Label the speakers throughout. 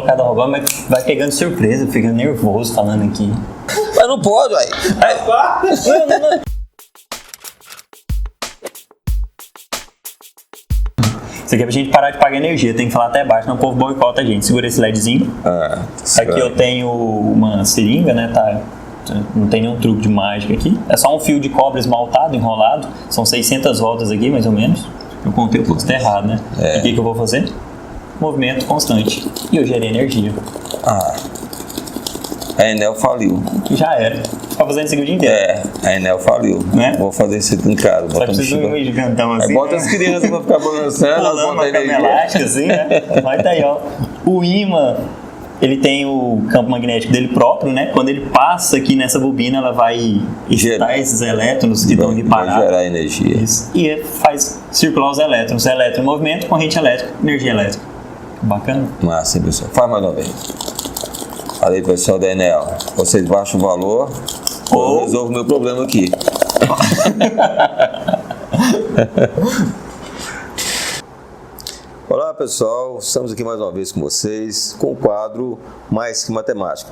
Speaker 1: Cada roubando, mas vai pegando surpresa, fica nervoso falando aqui.
Speaker 2: Mas não pode, ué.
Speaker 1: Não. Isso aqui é pra gente parar de pagar energia, tem que falar até baixo, não o povo boicota a gente. Segura esse LEDzinho. Aqui eu tenho uma seringa, né? Tá, não tem nenhum truque de mágica aqui. É só um fio de cobre esmaltado, enrolado. São 600 voltas aqui, mais ou menos. Eu contei o custo errado, né? E o que eu vou fazer? Movimento constante. E eu gerei energia.
Speaker 2: A Enel faliu.
Speaker 1: Já era. Tá fazendo isso aqui o dia inteiro.
Speaker 2: A Enel faliu.
Speaker 1: Né?
Speaker 2: Vou fazer isso aqui em casa.
Speaker 1: Só precisa de um gigantão assim.
Speaker 2: Bota as crianças pra ficar balançando.
Speaker 1: Pulando uma cama elástica assim, né? Vai tá aí, ó. O ímã, ele tem o campo magnético dele próprio, né? Quando ele passa aqui nessa bobina, ela vai excitar esses elétrons que estão ali parados.
Speaker 2: Vai gerar energia.
Speaker 1: Isso. E faz circular os elétrons. Elétron em movimento, corrente elétrica, energia elétrica. Bacana?
Speaker 2: Massa, pessoal. Faz mais uma vez. Falei, pessoal da Enel. Vocês baixam o valor ou eu resolvo o meu problema aqui. Olá, pessoal. Estamos aqui mais uma vez com vocês com o quadro Mais Que Matemática.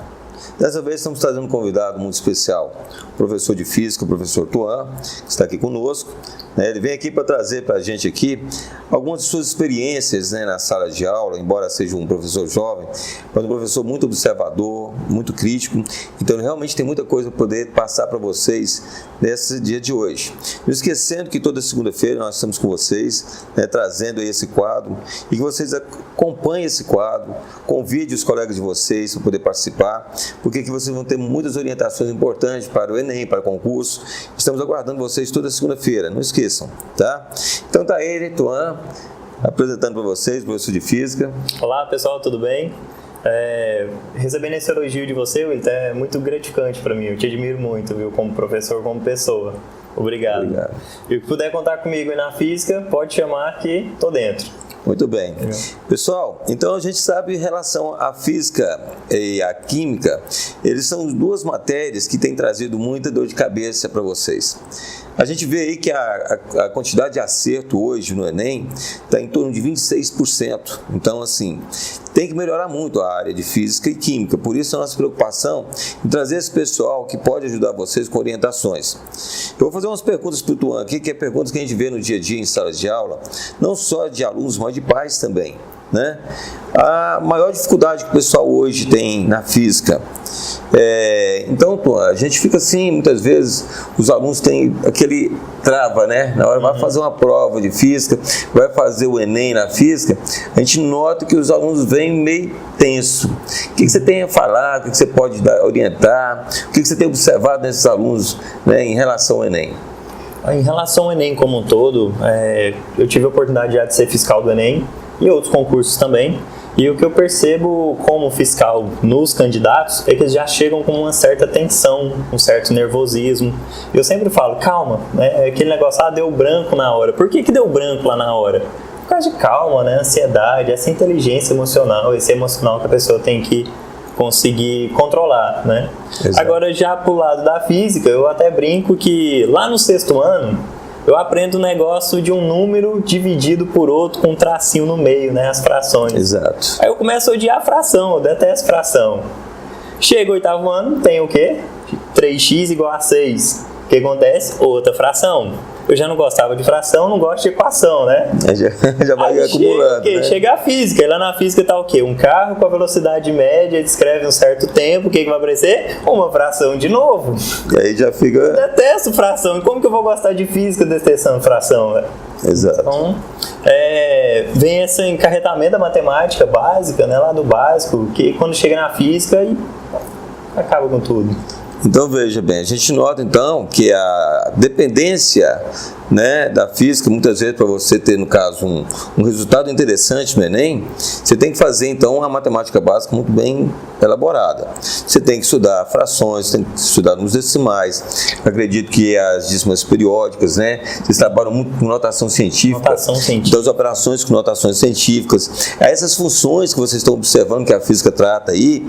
Speaker 2: Dessa vez estamos trazendo um convidado muito especial, o professor de Física, o professor Tuan, que está aqui conosco. Ele vem aqui para trazer para a gente aqui algumas de suas experiências, na sala de aula, embora seja um professor jovem, mas um professor muito observador, muito crítico. Então ele realmente tem muita coisa para poder passar para vocês nesse dia de hoje. Não esquecendo que toda segunda-feira nós estamos com vocês, trazendo aí esse quadro, e que vocês acompanhem esse quadro, convide os colegas de vocês para poder participar, porque aqui vocês vão ter muitas orientações importantes para o Enem, para o concurso. Estamos aguardando vocês toda segunda-feira, não esqueçam, tá? Então tá ele, Tuan, apresentando para vocês, professor de Física.
Speaker 1: Olá, pessoal, tudo bem? Recebendo esse elogio de você, Will, é muito gratificante para mim. Eu te admiro muito, viu, como professor, como pessoa. Obrigado. E o que puder contar comigo aí na Física, pode chamar que tô dentro.
Speaker 2: Muito bem. Pessoal, então a gente sabe em relação à física e à química, eles são duas matérias que têm trazido muita dor de cabeça para vocês. A gente vê aí que a quantidade de acerto hoje no Enem está em torno de 26%. Então, assim, tem que melhorar muito a área de física e química. Por isso, a nossa preocupação em trazer esse pessoal que pode ajudar vocês com orientações. Eu vou fazer umas perguntas para o Tuan aqui, que é perguntas que a gente vê no dia a dia em salas de aula, não só de alunos, mas de pais também, né? A maior dificuldade que o pessoal hoje tem na física então, a gente fica assim, muitas vezes os alunos têm aquele trava, né? Na hora vai fazer uma prova de física, vai fazer o Enem na física, a gente nota que os alunos vêm meio tenso. O que você tem a falar? O que você pode orientar? O que você tem observado nesses alunos, em relação ao Enem?
Speaker 1: Em relação ao Enem como um todo, eu tive a oportunidade já de ser fiscal do Enem e outros concursos também. E o que eu percebo como fiscal nos candidatos é que eles já chegam com uma certa tensão, um certo nervosismo. Eu sempre falo, calma, aquele negócio, deu branco na hora. Por que deu branco lá na hora? Por causa de calma, ansiedade, essa inteligência emocional, esse emocional que a pessoa tem que conseguir controlar, né?
Speaker 2: Exato.
Speaker 1: Agora, já pro lado da física, eu até brinco que lá no 6º ano, eu aprendo o negócio de um número dividido por outro com um tracinho no meio, as frações.
Speaker 2: Exato.
Speaker 1: Aí eu começo a odiar a fração, eu detesto fração. Chega o 8º ano, tem o quê? 3x igual a 6. O que acontece? Outra fração. Eu já não gostava de fração, não gosto de equação, né?
Speaker 2: Já vai acumulando,
Speaker 1: Chega a física, e lá na física tá o quê? Um carro com a velocidade média descreve um certo tempo, o que vai aparecer? Uma fração de novo.
Speaker 2: E aí já fica...
Speaker 1: Eu detesto fração, e como que eu vou gostar de física detestando fração, né?
Speaker 2: Exato.
Speaker 1: Então, vem esse encarretamento da matemática básica, lá do básico, que quando chega na física, acaba com tudo.
Speaker 2: Então, veja bem, a gente nota, então, que a dependência da física, muitas vezes, para você ter, no caso, um resultado interessante no Enem, você tem que fazer, então, uma matemática básica muito bem elaborada. Você tem que estudar frações, tem que estudar nos decimais, acredito que as dízimas periódicas, vocês trabalham muito com notação científica, então as operações com notações científicas, essas funções que vocês estão observando que a física trata aí,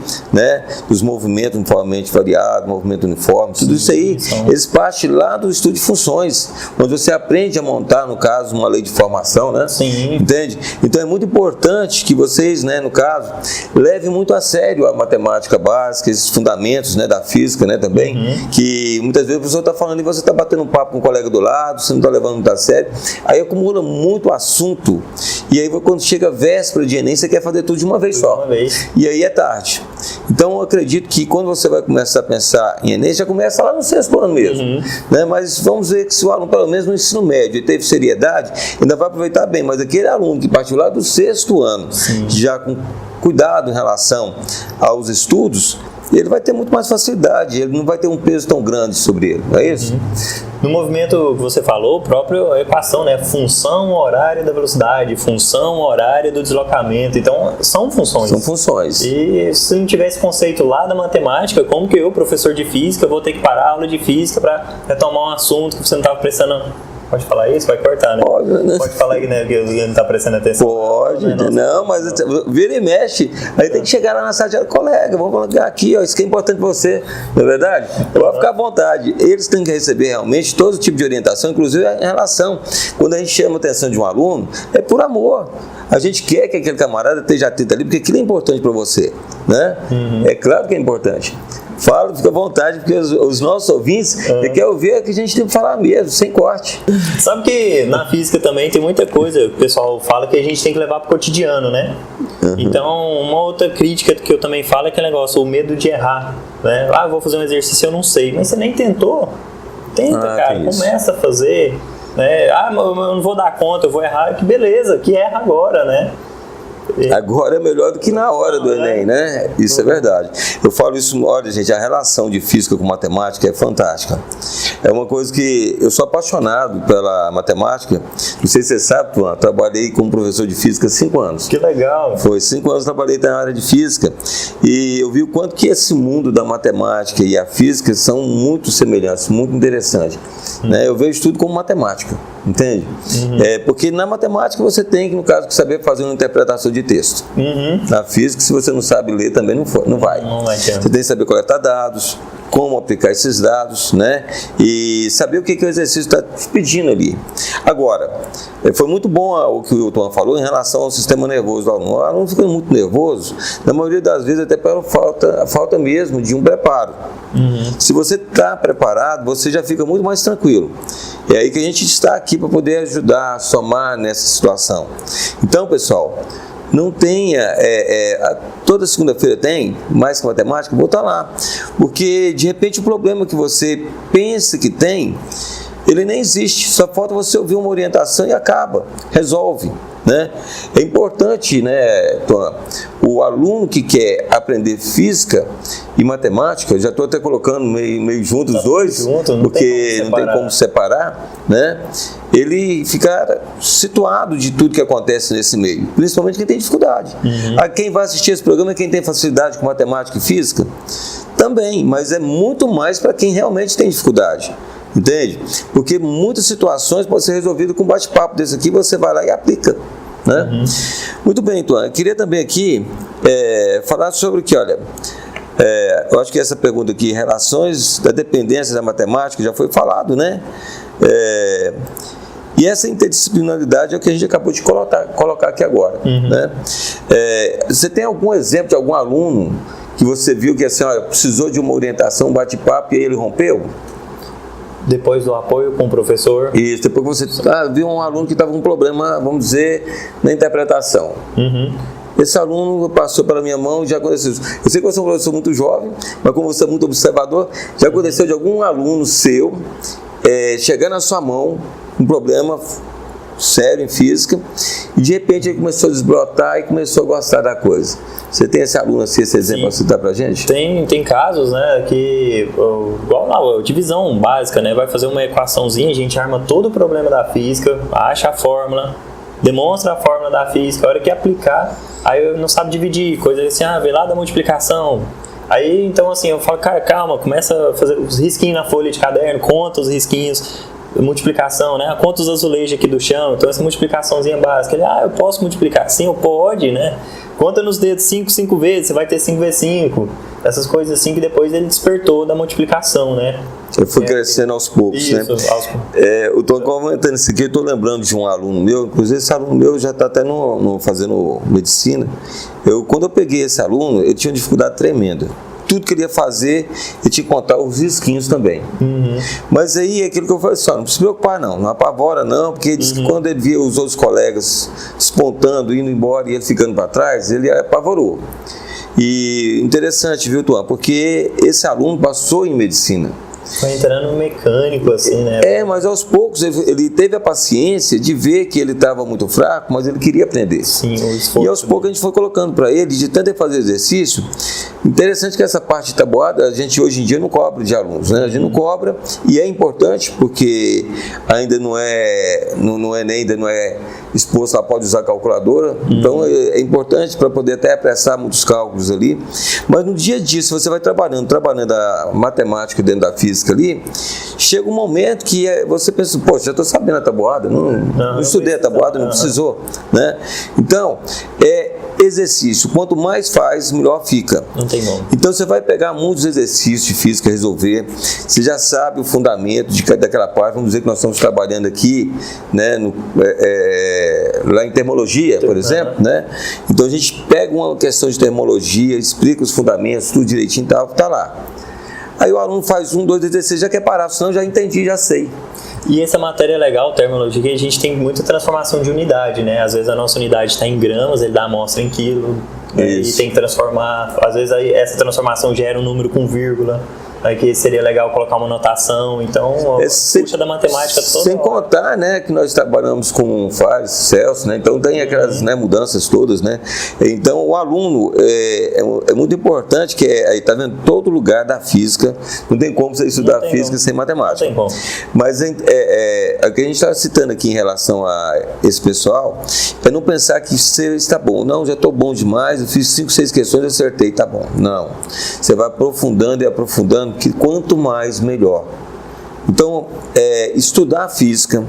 Speaker 2: dos movimentos uniformemente variados, movimento uniforme, tudo isso aí, eles partem lá do estudo de funções, onde você aprende a montar, no caso, uma lei de formação, né?
Speaker 1: Sim.
Speaker 2: Entende? Então é muito importante que vocês, né, no caso, levem muito a sério a matemática básica, esses fundamentos, né, da física, né, também, que muitas vezes a pessoa está falando e você está batendo um papo com um colega do lado, você não está levando muito a sério, aí acumula muito assunto, e aí quando chega a véspera de Enem, você quer fazer tudo de uma vez só. E aí é tarde. Então eu acredito que quando você vai começar a pensar em Enem, já começa lá no 6º ano mesmo, né? Mas vamos ver que se o aluno, pelo menos no ensino médio, ele teve seriedade, ainda vai aproveitar bem, mas aquele aluno que partiu lá do 6º ano, já com cuidado em relação aos estudos, ele vai ter muito mais facilidade, ele não vai ter um peso tão grande sobre ele, não é isso?
Speaker 1: No movimento que você falou, própria equação, né? Função horária da velocidade, função horária do deslocamento. Então, são funções.
Speaker 2: São funções.
Speaker 1: E se não tiver esse conceito lá da matemática, como que eu, professor de física, vou ter que parar a aula de física para retomar um assunto que você não estava prestando... Pode falar isso? Vai cortar, né?
Speaker 2: Pode, né?
Speaker 1: Pode falar que, né, que ele não está prestando atenção.
Speaker 2: Pode, não, mas vira e mexe. Aí tem que chegar lá na sala de colega, vamos colocar aqui, ó, isso que é importante para você, não é verdade? Vai ficar à vontade. Eles têm que receber realmente todo tipo de orientação, inclusive em relação. Quando a gente chama a atenção de um aluno, é por amor. A gente quer que aquele camarada esteja atento ali, porque aquilo é importante para você, né? É claro que é importante. Fala, fica à vontade, porque os nossos ouvintes querem ouvir o que a gente tem que falar mesmo, sem corte.
Speaker 1: Sabe que na física também tem muita coisa que o pessoal fala que a gente tem que levar para o cotidiano, né? Então, uma outra crítica que eu também falo é aquele negócio, o medo de errar, né? Ah, eu vou fazer um exercício, eu não sei, mas você nem tentou. Tenta, cara, começa a fazer, né? Ah, eu não vou dar conta, eu vou errar, que beleza, que erra agora, né?
Speaker 2: Agora é melhor do que na hora do Enem, né? Isso é verdade. Eu falo isso, olha, gente, a relação de física com matemática é fantástica. É uma coisa que eu sou apaixonado pela matemática. Não sei se você sabe, Tuan, trabalhei como professor de física 5 anos.
Speaker 1: Que legal!
Speaker 2: Foi 5 anos que trabalhei na área de física e eu vi o quanto que esse mundo da matemática e a física são muito semelhantes, muito interessantes. Né? Eu vejo tudo como matemática, entende? Porque na matemática você tem que, no caso, saber fazer uma interpretação de texto. Na física, se você não sabe ler, também não vai. Você tem que saber coletar dados, como aplicar esses dados, né? E saber o que o exercício está te pedindo ali. Agora, foi muito bom o que o Tuan falou em relação ao sistema nervoso do aluno. O aluno fica muito nervoso, na maioria das vezes até pela falta mesmo de um preparo. Se você está preparado, você já fica muito mais tranquilo. É aí que a gente está aqui para poder ajudar, somar nessa situação. Então, pessoal, não tenha, toda segunda-feira tem, mais que matemática, vou estar lá. Porque, de repente, o problema que você pensa que tem, ele nem existe. Só falta você ouvir uma orientação e acaba, resolve. Né? É importante, né, Tuan, o aluno que quer aprender física e matemática, já estou até colocando meio junto os dois, porque não tem como separar, né? Ele ficar situado de tudo que acontece nesse meio, principalmente quem tem dificuldade. Quem vai assistir esse programa é quem tem facilidade com matemática e física? Também, mas é muito mais para quem realmente tem dificuldade. Entende? Porque muitas situações podem ser resolvidas com um bate-papo desse aqui, você vai lá e aplica. Né? Muito bem, Tuan. Eu queria também aqui falar sobre o que, olha, eu acho que essa pergunta aqui, relações da dependência da matemática, já foi falado, né? E essa interdisciplinaridade é o que a gente acabou de colocar aqui agora. Né? Você tem algum exemplo de algum aluno que você viu que assim, olha, precisou de uma orientação, um bate-papo e aí ele rompeu?
Speaker 1: Depois do apoio com o professor?
Speaker 2: Isso, depois você viu um aluno que estava com um problema, vamos dizer, na interpretação. Esse aluno passou pela minha mão e já aconteceu isso. Eu sei que você é um professor muito jovem, mas como você é muito observador, já aconteceu de algum aluno seu chegar na sua mão um problema sério em física e de repente ele começou a desbrotar e começou a gostar da coisa. Você tem esse aluno assim, esse exemplo para citar pra gente?
Speaker 1: Tem casos, né, que igual lá, divisão básica, né, vai fazer uma equaçãozinha, a gente arma todo o problema da física, acha a fórmula, demonstra a fórmula da física, a hora que aplicar, aí não sabe dividir, coisa assim, vê lá da multiplicação. Aí, então assim, eu falo, cara, calma, começa a fazer os risquinhos na folha de caderno, conta os risquinhos. multiplicação, né? Quantos azulejos aqui do chão? Então essa multiplicaçãozinha básica. Ele, eu posso multiplicar? Sim, eu pode, né? Conta nos dedos 5 vezes, você vai ter 5 vezes 5. Essas coisas assim que depois ele despertou da multiplicação, né?
Speaker 2: Eu fui crescendo aos poucos,
Speaker 1: isso,
Speaker 2: né?
Speaker 1: Aos poucos.
Speaker 2: Eu estou comentando isso aqui, eu estou lembrando de um aluno meu, inclusive esse aluno meu já está até fazendo medicina. Quando eu peguei esse aluno, ele tinha uma dificuldade tremenda. Tudo que ele ia fazer, ele tinha que contar os risquinhos também. Mas aí é aquilo que eu falei assim, não precisa se preocupar não apavora não, porque ele disse que quando ele via os outros colegas despontando, indo embora e ele ficando para trás, ele apavorou. E interessante, viu, Tuan? Porque esse aluno passou em medicina.
Speaker 1: Foi entrando no mecânico, assim, né?
Speaker 2: Mas aos poucos ele teve a paciência de ver que ele estava muito fraco, mas ele queria aprender.
Speaker 1: Sim, o esforço.
Speaker 2: E aos poucos a gente foi colocando para ele, de tanto ele fazer exercício. Interessante que essa parte de tabuada, a gente hoje em dia não cobra de alunos, né? A gente não cobra, e é importante porque ainda não é exposto, ela pode usar calculadora, então é importante para poder até apressar muitos cálculos ali. Mas no dia a dia, se você vai trabalhando a matemática dentro da física ali, chega um momento que você pensa, poxa, já estou sabendo a tabuada, não estudei a tabuada, não precisou, né? Então, exercício, quanto mais faz, melhor fica.
Speaker 1: Não tem como.
Speaker 2: Então você vai pegar muitos exercícios de física, resolver, você já sabe o fundamento daquela parte, vamos dizer que nós estamos trabalhando aqui, né, lá em termologia, por exemplo, né? Então a gente pega uma questão de termologia, explica os fundamentos, tudo direitinho, tá lá. Aí o aluno faz 1, 2, 3, já quer parar, senão já entendi, já sei.
Speaker 1: E essa matéria é legal, terminologia, que a gente tem muita transformação de unidade, né? Às vezes a nossa unidade está em gramas, ele dá a amostra em quilo, e tem que transformar, às vezes aí essa transformação gera um número com vírgula, aí que seria legal colocar uma notação, então puxa da matemática toda.
Speaker 2: Sem contar, né, que nós trabalhamos com Faz, Celsius, né, então tem aquelas mudanças todas, né, então o aluno é muito importante que aí tá vendo, todo lugar da física, não tem como você estudar física sem matemática.
Speaker 1: Não tem como.
Speaker 2: Mas o que a gente está citando aqui em relação a esse pessoal, é não pensar que você está bom, não, já estou bom demais, eu fiz 5, 6 questões, acertei, tá bom, não, você vai aprofundando e aprofundando, que quanto mais, melhor. Então, estudar física,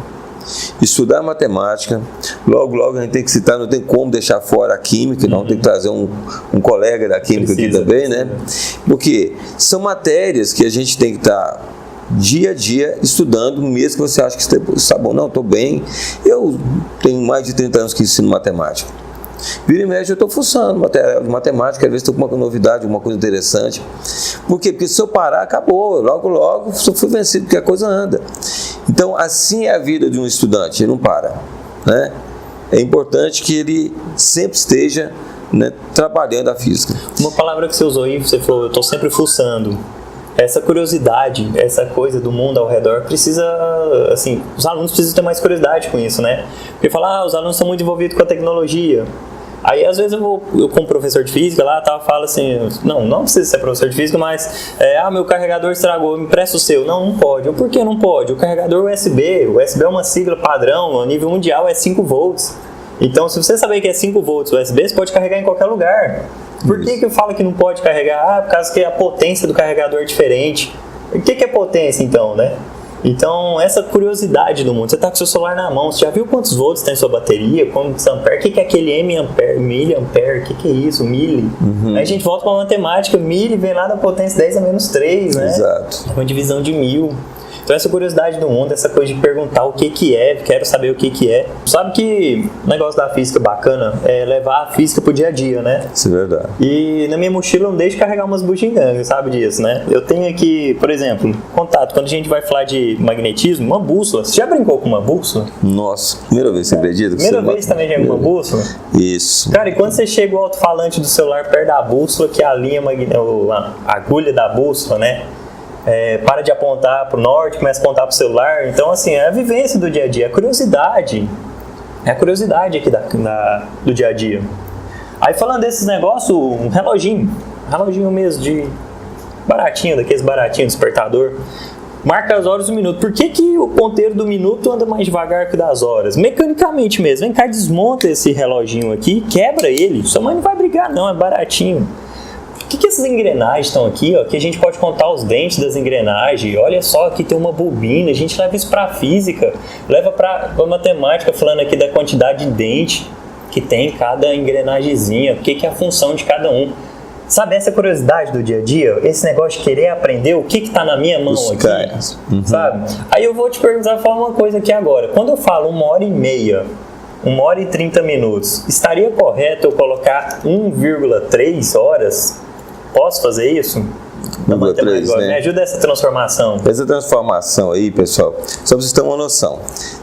Speaker 2: estudar matemática, logo a gente tem que citar, não tem como deixar fora a química, não tem que trazer um colega da química aqui também, né? Porque são matérias que a gente tem que estar dia a dia estudando, mesmo que você ache que está bom, não, estou bem, eu tenho mais de 30 anos que ensino matemática. Vira e mexe, eu estou fuçando material de matemática, às vezes estou com uma novidade, alguma coisa interessante. Por quê? Porque se eu parar, acabou. Logo eu fui vencido, porque a coisa anda. Então, assim é a vida de um estudante, ele não para, né? É importante que ele sempre esteja, né, trabalhando a física.
Speaker 1: Uma palavra que você usou aí, você falou, eu estou sempre fuçando. Essa curiosidade, essa coisa do mundo ao redor precisa, assim, os alunos precisam ter mais curiosidade com isso, né? Porque falar, os alunos estão muito envolvidos com a tecnologia. Aí, às vezes, eu como professor de física lá, falo assim, não precisa ser professor de física, mas, meu carregador estragou, me empresta o seu. Não pode. Por que não pode? O carregador USB é uma sigla padrão, a nível mundial é 5 volts. Então, se você saber que é 5 volts USB, você pode carregar em qualquer lugar. Por que eu falo que não pode carregar? Por causa que a potência do carregador é diferente. O que é potência, então, né? Então, essa curiosidade do mundo. Você está com seu celular na mão, você já viu quantos volts tem sua bateria? Quantos ampere? O que é aquele miliampere? O que é isso? Mili? Aí a gente volta para a matemática. Mili vem lá da potência 10 a menos 3, né?
Speaker 2: Exato.
Speaker 1: É uma divisão de 1000. Então essa curiosidade do mundo, essa coisa de perguntar o que é, quero saber o que é. Sabe que o negócio da física bacana é levar a física pro dia a dia, né?
Speaker 2: Isso é verdade.
Speaker 1: E na minha mochila eu não deixo carregar umas bugigangas, sabe disso, né? Eu tenho aqui, por exemplo, contato, quando a gente vai falar de magnetismo, uma bússola. Você já brincou com uma bússola?
Speaker 2: Nossa, primeira vez, você acredita?
Speaker 1: Primeira vez também já com uma bússola?
Speaker 2: Isso.
Speaker 1: Cara, e quando você chega o alto-falante do celular perto da bússola, que é a linha a agulha da bússola, né? Para de apontar para o norte, começa a apontar para o celular. Então, assim, é a vivência do dia a dia, a curiosidade. É a curiosidade aqui do dia a dia. Aí, falando desses negócios, um reloginho mesmo, de baratinho, daqueles baratinhos, despertador. Marca as horas do minuto. Por que o ponteiro do minuto anda mais devagar que o das horas? Mecanicamente mesmo. Vem cá, desmonta esse reloginho aqui, quebra ele. Sua mãe não vai brigar, não, é baratinho. o que essas engrenagens estão aqui, ó, que a gente pode contar os dentes das engrenagens, olha só, aqui tem uma bobina, a gente leva isso para física, leva para matemática, falando aqui da quantidade de dente que tem cada engrenagemzinha, o que é a função de cada um. Sabe, essa curiosidade do dia a dia, esse negócio de querer aprender o que está na minha mão aqui, sabe? Aí eu vou te perguntar, falar uma coisa aqui agora. Quando eu falo 1h30, 1h30 minutos, estaria correto eu colocar 1,3 horas? Posso fazer isso?
Speaker 2: 1,3, né?
Speaker 1: Me ajuda essa transformação.
Speaker 2: Essa transformação aí, pessoal, só para vocês terem uma noção.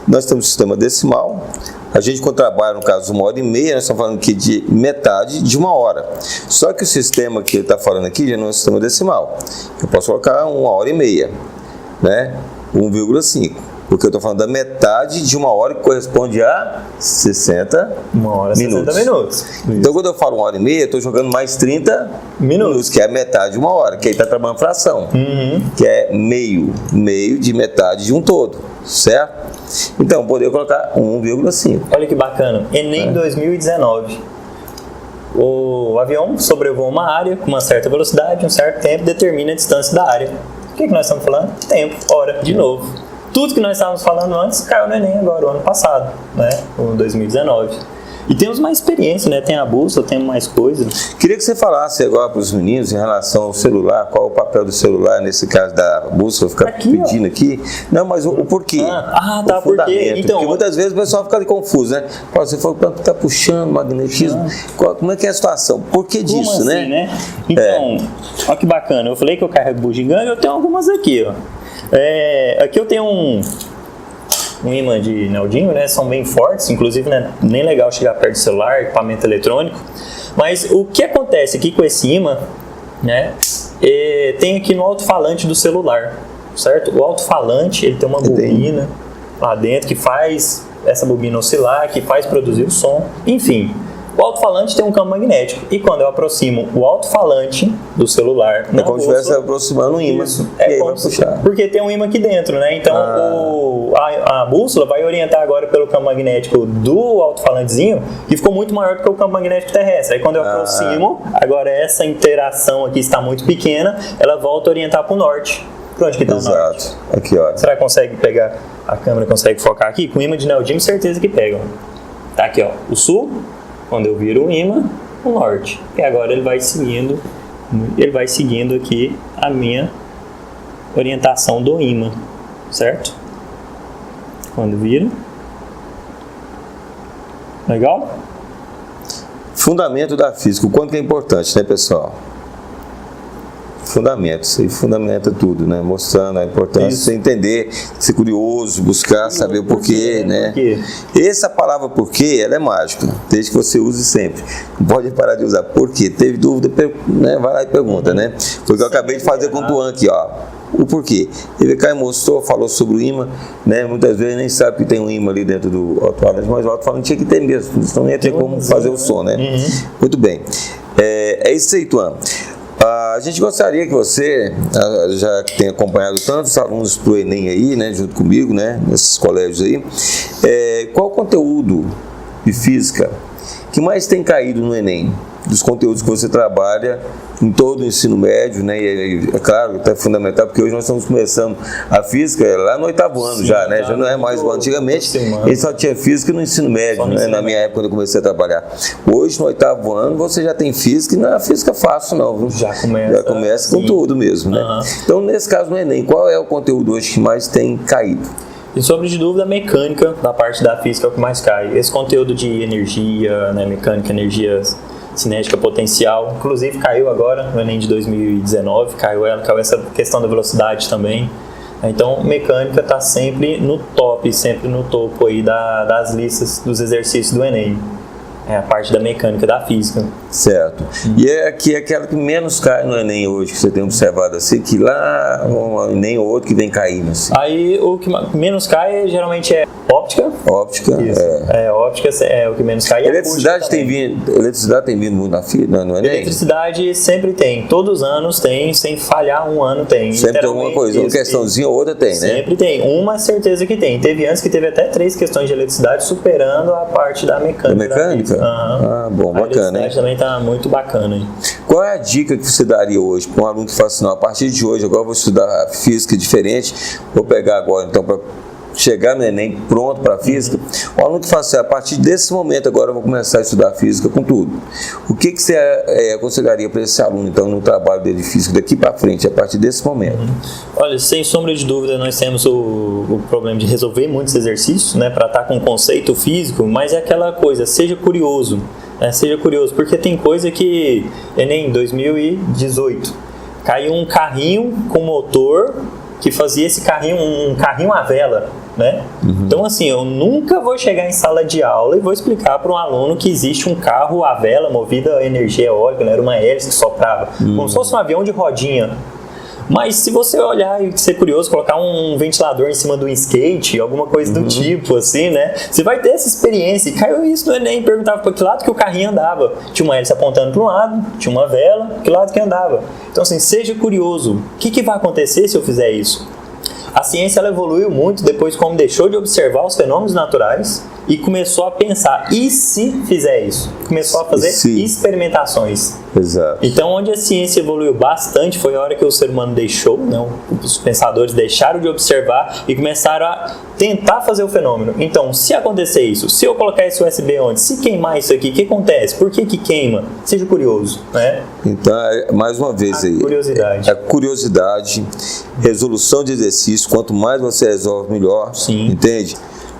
Speaker 2: Nós temos um sistema decimal. A gente, quando trabalha, no caso, 1h30, nós estamos falando aqui de metade de 1 hora. Só que o sistema que ele está falando aqui já não é um sistema decimal. Eu posso colocar 1h30, né? 1,5. Porque eu estou falando da metade de 1 hora, que corresponde a 60 minutos. Então, quando eu falo 1h30, eu estou jogando mais 30 minutos, que é a metade de 1 hora, que aí está trabalhando fração, que é meio de metade de um todo, certo? Então, poderia colocar 1,5.
Speaker 1: Olha que bacana. Enem 2019. O avião sobrevoa uma área com uma certa velocidade, um certo tempo, determina a distância da área. O que nós estamos falando? Tempo, hora, de novo. Tudo que nós estávamos falando antes caiu no Enem agora, o ano passado, né? O 2019. E temos mais experiência, né? Tem a bússola, tem mais coisas.
Speaker 2: Queria que você falasse agora para os meninos em relação ao celular, qual o papel do celular nesse caso da bússola, ficar pedindo aqui. Não, mas o porquê.
Speaker 1: Tá,
Speaker 2: o fundamento.
Speaker 1: Então,
Speaker 2: porque muitas vezes o pessoal fica ali confuso, né? Você falou que está puxando magnetismo. Como é que é a situação? Por que disso,
Speaker 1: assim, né? Então, olha que bacana. Eu falei que eu carrego bugiganga, eu tenho algumas aqui, ó. Aqui eu tenho um imã de neodímio, né? São bem fortes, inclusive, né? Nem legal chegar perto do celular, equipamento eletrônico. Mas o que acontece aqui com esse imã, né? Tem aqui no alto-falante do celular, certo? O alto-falante, ele tem uma bobina lá dentro que faz essa bobina oscilar, que faz produzir o som, enfim. O alto-falante tem um campo magnético e quando eu aproximo o alto-falante do celular...
Speaker 2: É como se estivesse aproximando um imã.
Speaker 1: Isso, puxar. Porque tem um imã aqui dentro, né? Então a bússola vai orientar agora pelo campo magnético do alto-falantezinho, que ficou muito maior do que o campo magnético terrestre. Aí quando eu aproximo, agora essa interação aqui está muito pequena, ela volta a orientar para o norte. Para onde que está o norte?
Speaker 2: Exato. Aqui, ó.
Speaker 1: Será que consegue pegar? A câmera consegue focar aqui? Com o imã de neodímio, certeza que pega. Tá aqui, ó. O sul... Quando eu viro o imã, o norte. E agora ele vai seguindo aqui a minha orientação do imã, certo? Quando vira. Legal?
Speaker 2: Fundamento da física. O quanto que é importante, né, pessoal? Fundamento, isso aí fundamenta tudo, né? Mostrando a importância de você entender, ser curioso, buscar saber o porquê, né? Essa palavra porquê, ela é mágica, desde que você use sempre. Não pode parar de usar. Porquê? Teve dúvida, né? Vai lá e pergunta, né? Foi o que eu acabei de fazer com o Tuan aqui, ó. O porquê? Ele cai, mostrou, falou sobre o imã, né? Muitas vezes nem sabe que tem um imã ali dentro do alto-falante, mas o alto-falante tinha que ter mesmo, senão não ia ter como fazer o som, né? Muito bem. É isso aí, Tuan. A gente gostaria que você, já tenha acompanhado tantos alunos para o Enem aí, né, junto comigo, né, nesses colégios aí, qual o conteúdo de física que mais tem caído no Enem? Dos conteúdos que você trabalha em todo o ensino médio, né? E é claro, é fundamental, porque hoje nós estamos começando a física lá no 8º ano já, né? Já não é mais igual antigamente, ele só tinha física no ensino médio, né? Na minha época, quando eu comecei a trabalhar. Hoje, no 8º ano, você já tem física, e não é física fácil, não, viu? Já começa com tudo mesmo, né? Então, nesse caso no Enem, qual é o conteúdo hoje que mais tem caído?
Speaker 1: E sobre de dúvida, a mecânica, da parte da física, é o que mais cai. Esse conteúdo de energia, né? Mecânica, energias... cinética potencial, inclusive caiu agora no Enem de 2019, caiu essa questão da velocidade também. Então, mecânica está sempre no top, sempre no topo aí das listas dos exercícios do Enem. É a parte da mecânica da física.
Speaker 2: Certo. E é aquela que menos cai no Enem hoje, que você tem observado assim, que lá um Enem ou outro que vem caindo assim.
Speaker 1: Aí o que menos cai geralmente é óptica.
Speaker 2: Óptica,
Speaker 1: óptica é o que menos cai.
Speaker 2: Eletricidade tem vindo muito no Enem?
Speaker 1: Eletricidade sempre tem, todos os anos tem, sem falhar um ano tem.
Speaker 2: Sempre tem alguma coisa, uma questãozinha ou outra tem, né?
Speaker 1: Sempre tem, certeza que tem. Teve anos que teve até 3 questões de eletricidade superando a parte da mecânica.
Speaker 2: Da mecânica? física? Bom, bacana, hein?
Speaker 1: também está muito bacana, hein?
Speaker 2: Qual é a dica que você daria hoje para um aluno que fala assim, não, a partir de hoje, agora eu vou estudar física diferente, vou pegar agora, então, para chegar no Enem pronto para a física, o aluno que fala assim, a partir desse momento agora eu vou começar a estudar física com tudo. O que você aconselharia para esse aluno, então, no trabalho dele de física daqui para frente, a partir desse momento?
Speaker 1: Olha, sem sombra de dúvida, nós temos o problema de resolver muitos exercícios, né, para estar com conceito físico, mas é aquela coisa, seja curioso, né, seja curioso, porque tem coisa que, Enem 2018, caiu um carrinho com motor que fazia esse carrinho, um carrinho à vela, né? Então, assim, eu nunca vou chegar em sala de aula e vou explicar para um aluno que existe um carro à vela movido a energia eólica, né? Era uma hélice que soprava, como se fosse um avião de rodinha. Mas se você olhar e ser curioso, colocar um ventilador em cima do skate, alguma coisa do tipo, assim, né? Você vai ter essa experiência. E caiu isso no Enem, perguntava para que lado que o carrinho andava. Tinha uma hélice apontando para um lado, tinha uma vela, que lado que andava. Então, assim, seja curioso. O que vai acontecer se eu fizer isso? A ciência ela evoluiu muito depois como deixou de observar os fenômenos naturais e começou a pensar, e se fizer isso? Começou a fazer experimentações.
Speaker 2: Exato.
Speaker 1: Então, onde a ciência evoluiu bastante foi a hora que o ser humano deixou, né, os pensadores deixaram de observar e começaram a tentar fazer o fenômeno. Então, se acontecer isso, se eu colocar esse USB onde, se queimar isso aqui, o que acontece? Por que queima? Seja curioso, né?
Speaker 2: Então, mais uma vez aí,
Speaker 1: curiosidade.
Speaker 2: A curiosidade, resolução de exercício, quanto mais você resolve, melhor.
Speaker 1: Sim.
Speaker 2: Entende?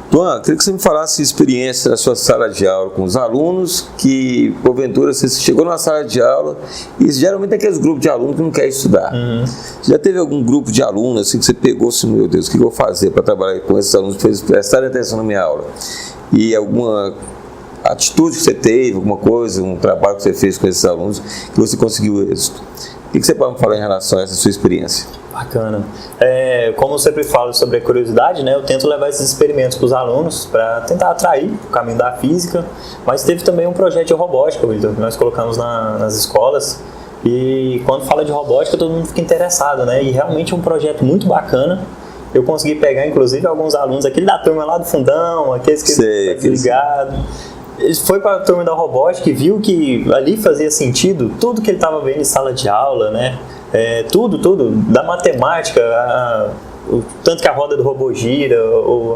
Speaker 2: Tuan, queria que você me falasse experiência na sua sala de aula com os alunos que, porventura, você chegou na sala de aula e geralmente é aqueles grupos de alunos que não querem estudar. Já teve algum grupo de alunos assim que você pegou assim, meu Deus, o que eu vou fazer para trabalhar com esses alunos para eles prestarem atenção na minha aula? E alguma atitude que você teve, alguma coisa, um trabalho que você fez com esses alunos que você conseguiu êxito? O que você pode me falar em relação a essa sua experiência?
Speaker 1: Bacana. Como eu sempre falo sobre a curiosidade, né, eu tento levar esses experimentos para os alunos para tentar atrair o caminho da física, mas teve também um projeto de robótica, Victor, que nós colocamos nas escolas, e quando fala de robótica todo mundo fica interessado, né, e realmente é um projeto muito bacana. Eu consegui pegar inclusive alguns alunos, aquele da turma lá do fundão, aqueles que estão desligados. Ele foi para a turma da robótica e viu que ali fazia sentido tudo que ele estava vendo em sala de aula, né? Tudo, da matemática, o tanto que a roda do robô gira,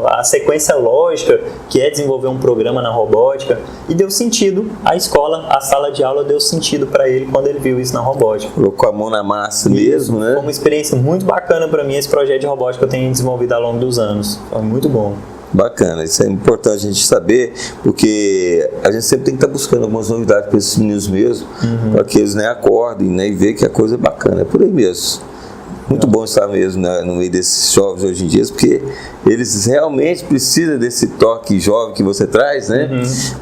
Speaker 1: a sequência lógica que é desenvolver um programa na robótica, e deu sentido, a escola, a sala de aula deu sentido para ele quando ele viu isso na robótica.
Speaker 2: Colocou a mão na massa mesmo, né?
Speaker 1: Foi uma experiência muito bacana para mim esse projeto de robótica que eu tenho desenvolvido ao longo dos anos, foi muito bom.
Speaker 2: Bacana, isso é importante a gente saber, porque a gente sempre tem que estar buscando algumas novidades para esses meninos mesmo, para que eles acordem, e ver que a coisa é bacana, é por aí mesmo. Muito bom estar mesmo no meio desses jovens hoje em dia, porque eles realmente precisam desse toque jovem que você traz, né?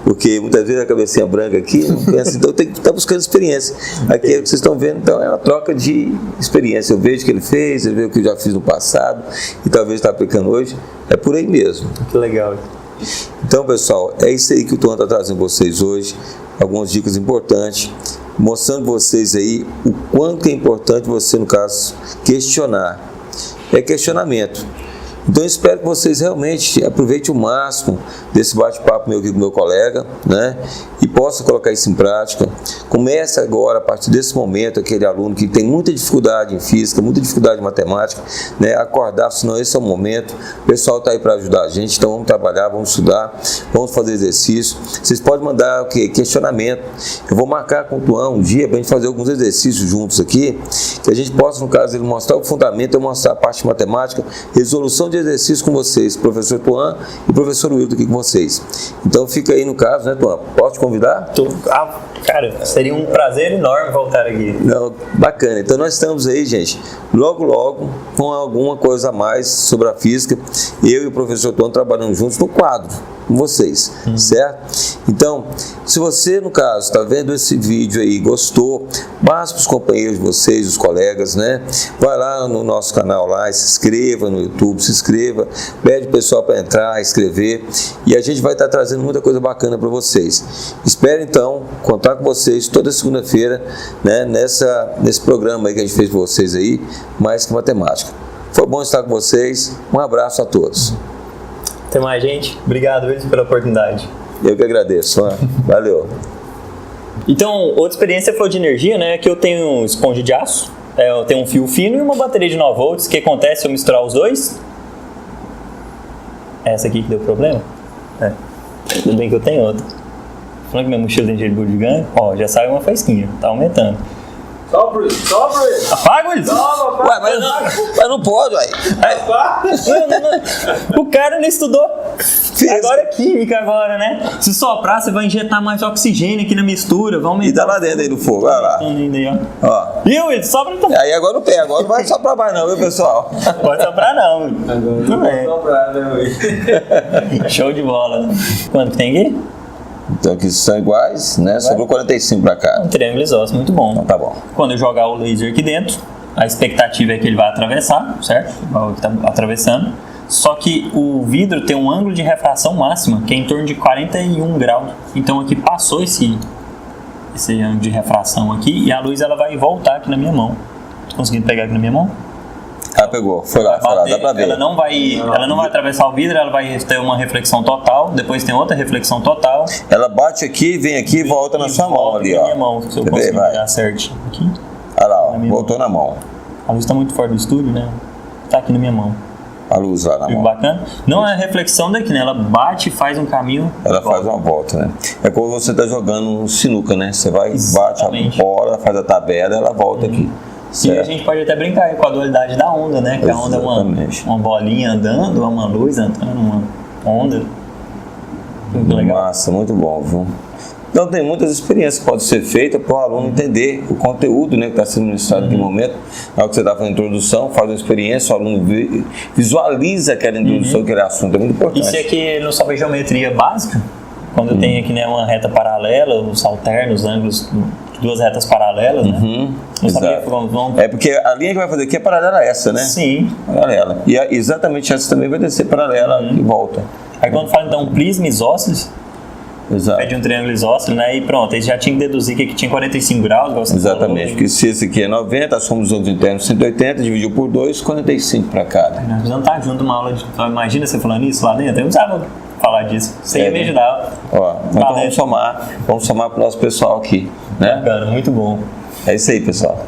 Speaker 2: Porque muitas vezes a cabecinha branca aqui não pensa, então tem que estar buscando experiência. Aqui é o que vocês estão vendo, então é uma troca de experiência. Eu vejo o que ele fez, ele vê o que eu já fiz no passado e talvez está aplicando hoje. É por aí mesmo.
Speaker 1: Que legal.
Speaker 2: Então, pessoal, é isso aí que o Tuan está trazendo para vocês hoje. Algumas dicas importantes, mostrando para vocês aí o quanto é importante você, no caso, questionar. É questionamento. Então, eu espero que vocês realmente aproveitem o máximo desse bate-papo meu aqui com meu colega, né? E possa colocar isso em prática. Comece agora, a partir desse momento, aquele aluno que tem muita dificuldade em física, muita dificuldade em matemática, né? Acordar, senão esse é o momento. O pessoal está aí para ajudar a gente, então vamos trabalhar, vamos estudar, vamos fazer exercício. Vocês podem mandar o quê? Questionamento. Eu vou marcar com o Tuan um dia para a gente fazer alguns exercícios juntos aqui, que a gente possa, no caso, ele mostrar o fundamento, eu mostrar a parte de matemática, resolução de exercício com vocês, professor Tuan e professor Wilton aqui com vocês. Então fica aí no caso, né, Tuan? Posso te convidar?
Speaker 1: Cara, seria um prazer enorme voltar aqui.
Speaker 2: Não, bacana. Então nós estamos aí, gente, logo com alguma coisa a mais sobre a física. Eu e o professor Tuan trabalhando juntos no quadro com vocês, certo? Então, se você, no caso, está vendo esse vídeo aí, gostou, passa para os companheiros de vocês, os colegas, né? Vai lá no nosso canal lá, se inscreva no YouTube, se inscreva, pede o pessoal para entrar, escrever, e a gente vai estar trazendo muita coisa bacana para vocês. Espero, então, contar com vocês toda segunda-feira, né? Nesse programa aí que a gente fez para vocês aí, Mais que Matemática. Foi bom estar com vocês, um abraço a todos.
Speaker 1: Até mais, gente. Obrigado, Wilson, pela oportunidade.
Speaker 2: Eu que agradeço, né? Valeu.
Speaker 1: Então, outra experiência foi de energia, né? Que eu tenho um esponja de aço, eu tenho um fio fino e uma bateria de 9 volts. O que acontece se eu misturar os dois? Essa aqui que deu problema? Tudo bem que eu tenho outra. Falando que minha mochila tem jeito de bugigante, ó, já saiu uma faísquinha, tá aumentando.
Speaker 3: Sopra ele!
Speaker 1: Apaga ele!
Speaker 2: Ué, mas não pode, ué.
Speaker 1: Não. O cara não estudou. Agora é química agora, né? Se soprar, você vai injetar mais oxigênio aqui na mistura, vai aumentar.
Speaker 2: E dá lá dentro aí no fogo, vai lá. Ó.
Speaker 1: Viu, ele sopra então.
Speaker 2: Aí agora não tem, agora não vai soprar mais não, viu, pessoal?
Speaker 1: Pode soprar não.
Speaker 3: Agora não pode soprar, né,
Speaker 1: Show de bola. Quanto que tem aqui?
Speaker 2: Então aqui são iguais, né? Sobrou 45 pra cá.
Speaker 1: Um triângulo isósceles, muito bom.
Speaker 2: Então tá bom.
Speaker 1: Quando eu jogar o laser aqui dentro, a expectativa é que ele vai atravessar, certo? Igual que tá atravessando. Só que o vidro tem um ângulo de refração máxima, que é em torno de 41 graus. Então aqui passou esse ângulo de refração aqui e a luz ela vai voltar aqui na minha mão. Tô conseguindo pegar aqui na minha mão?
Speaker 2: Ah, pegou. Foi lá, dá pra ver.
Speaker 1: Ela não vai atravessar o vidro, ela vai ter uma reflexão total, depois tem outra reflexão total.
Speaker 2: Ela bate aqui, vem aqui e volta na sua mão ali, ó.
Speaker 1: Na minha mão, se eu conseguir pegar certinho aqui.
Speaker 2: Olha lá, ó, voltou na mão.
Speaker 1: A luz tá muito fora do estúdio, né? Tá aqui na minha mão.
Speaker 2: A luz lá na mão.
Speaker 1: Bacana. Não é a reflexão daqui, né? Ela bate e faz um caminho.
Speaker 2: Ela faz uma volta, né? É como você tá jogando um sinuca, né? Você vai,
Speaker 1: Exatamente.
Speaker 2: bate a bola, faz a tabela, ela volta aqui.
Speaker 1: E a gente pode até brincar com a dualidade da onda, né? Que a onda é uma bolinha andando, uma luz andando, uma onda. Muito legal.
Speaker 2: Massa, muito bom, viu? Então tem muitas experiências que podem ser feitas para o aluno entender o conteúdo, né, que está sendo ministrado naquele momento. Na hora que você está fazendo a introdução, faz uma experiência, o aluno visualiza aquela introdução, aquele assunto, é muito importante.
Speaker 1: Isso aqui ele não só vê geometria básica, quando eu tenho aqui, né, uma reta paralela, os alternos, os ângulos, duas retas paralelas, né? Não sabia como
Speaker 2: É porque a linha que vai fazer aqui é paralela a essa, né?
Speaker 1: Sim.
Speaker 2: Paralela. E exatamente essa também vai descer paralela e volta.
Speaker 1: Aí quando fala então um prisma isósceles,
Speaker 2: exato.
Speaker 1: É de um triângulo isósceles, né? E pronto, aí já tinha que deduzir que aqui tinha 45 graus. Igual você
Speaker 2: exatamente,
Speaker 1: falou.
Speaker 2: porque se esse aqui é 90, a soma dos ângulos internos 180, dividiu por 2, 45 para cada.
Speaker 1: Nós precisamos estar junto numa aula de... Imagina você falando isso lá dentro, eu não precisava falar disso. Você ia me ajudar.
Speaker 2: Ó, então vamos somar para o nosso pessoal aqui, né?
Speaker 1: Cara, muito bom.
Speaker 2: É isso aí, pessoal.